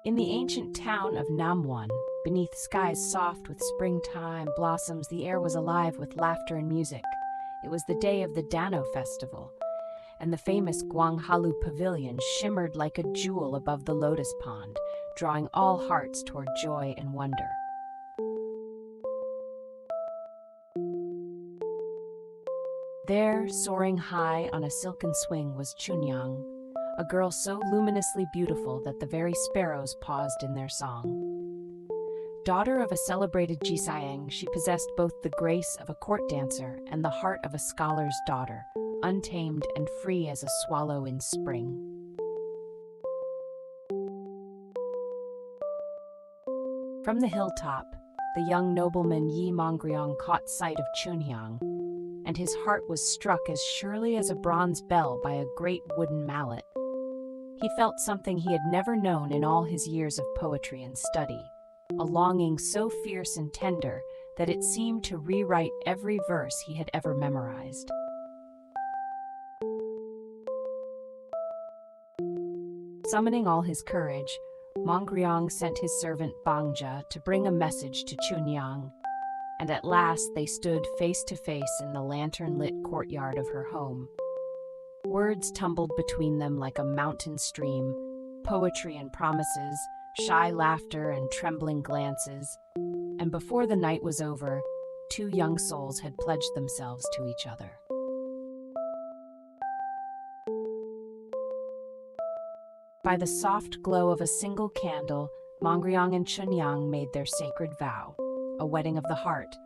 In the ancient town of Namwon, beneath skies soft with springtime blossoms, the air was alive with laughter and music. It was the day of the Dano festival, and the famous Gwanghalu Pavilion shimmered like a jewel above the lotus pond, drawing all hearts toward joy and wonder. There, soaring high on a silken swing, was Chunhyang, a girl so luminously beautiful that the very sparrows paused in their song. Daughter of a celebrated Jisayang, she possessed both the grace of a court dancer and the heart of a scholar's daughter, untamed and free as a swallow in spring. From the hilltop, the young nobleman Yi Mongryong caught sight of Chunhyang, and his heart was struck as surely as a bronze bell by a great wooden mallet. He felt something he had never known in all his years of poetry and study, a longing so fierce and tender that it seemed to rewrite every verse he had ever memorized. Summoning all his courage, Mongryong sent his servant Bangja to bring a message to Chunhyang, and at last they stood face to face in the lantern-lit courtyard of her home. Words tumbled between them like a mountain stream, poetry and promises, shy laughter and trembling glances, and before the night was over, two young souls had pledged themselves to each other. By the soft glow of a single candle, Mongryong and Chunhyang made their sacred vow, a wedding of the heart,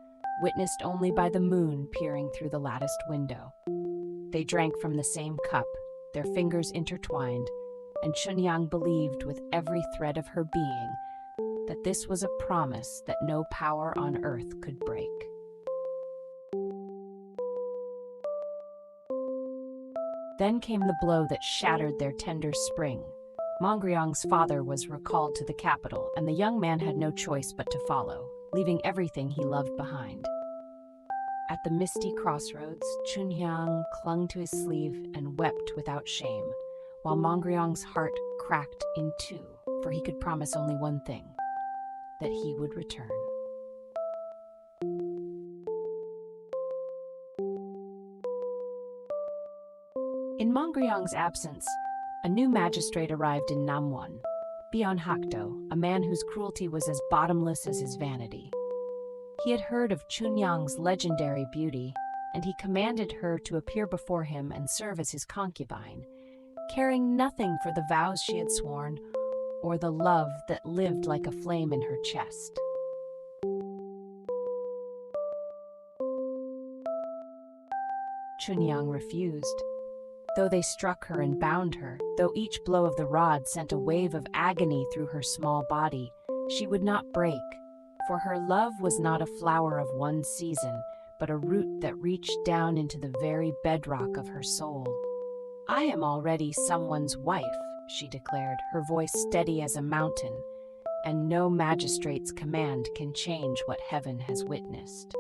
witnessed only by the moon peering through the latticed window. They drank from the same cup, their fingers intertwined, and Chunhyang believed with every thread of her being that this was a promise that no power on earth could break. Then came the blow that shattered their tender spring. Mongryong's father was recalled to the capital, and the young man had no choice but to follow, leaving everything he loved behind. At the misty crossroads, Chunhyang clung to his sleeve and wept without shame, while Mongryong's heart cracked in two, for he could promise only one thing, that he would return. In Mongryong's absence, a new magistrate arrived in Namwon, Bion Hakdo, a man whose cruelty was as bottomless as his vanity. He had heard of Chunhyang's legendary beauty, and he commanded her to appear before him and serve as his concubine, caring nothing for the vows she had sworn or the love that lived like a flame in her chest. Chunhyang refused. Though they struck her and bound her, though each blow of the rod sent a wave of agony through her small body, she would not break, for her love was not a flower of one season, but a root that reached down into the very bedrock of her soul. "I am already someone's wife," she declared, her voice steady as a mountain, "and no magistrate's command can change what heaven has witnessed."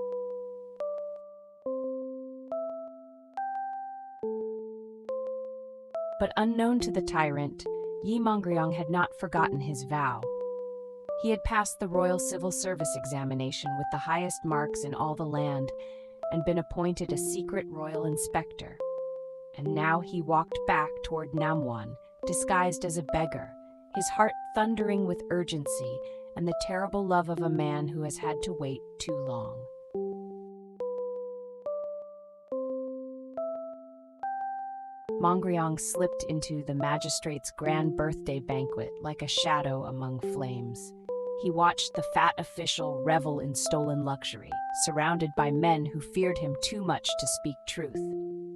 But unknown to the tyrant, Yi Mongryong had not forgotten his vow. He had passed the royal civil service examination with the highest marks in all the land and been appointed a secret royal inspector. And now he walked back toward Namwon, disguised as a beggar, his heart thundering with urgency and the terrible love of a man who has had to wait too long. Mongryong slipped into the magistrate's grand birthday banquet like a shadow among flames. He watched the fat official revel in stolen luxury, surrounded by men who feared him too much to speak truth.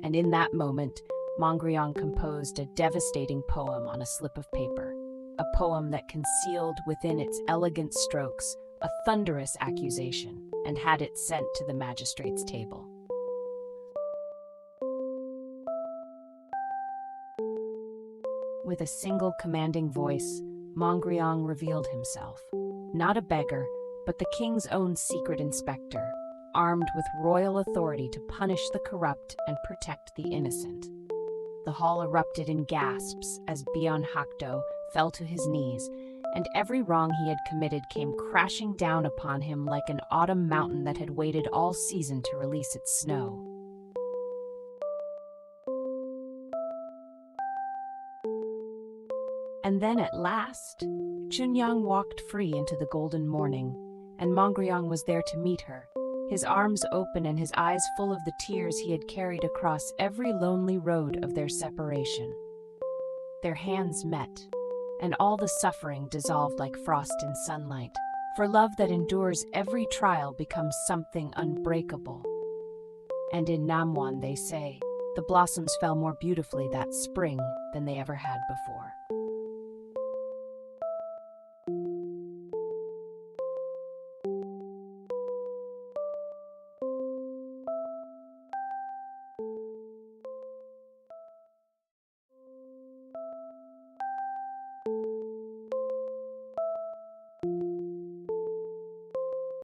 And in that moment, Mongryong composed a devastating poem on a slip of paper, a poem that concealed within its elegant strokes a thunderous accusation, and had it sent to the magistrate's table. With a single commanding voice, Mongryong revealed himself, not a beggar, but the king's own secret inspector, armed with royal authority to punish the corrupt and protect the innocent. the hall erupted in gasps as Byeon Hakdo fell to his knees, and every wrong he had committed came crashing down upon him like an autumn mountain that had waited all season to release its snow. And then at last, Chunhyang walked free into the golden morning, and Mongryong was there to meet her, his arms open and his eyes full of the tears he had carried across every lonely road of their separation. Their hands met, and all the suffering dissolved like frost in sunlight, for love that endures every trial becomes something unbreakable. And in Namwon, they say, the blossoms fell more beautifully that spring than they ever had before.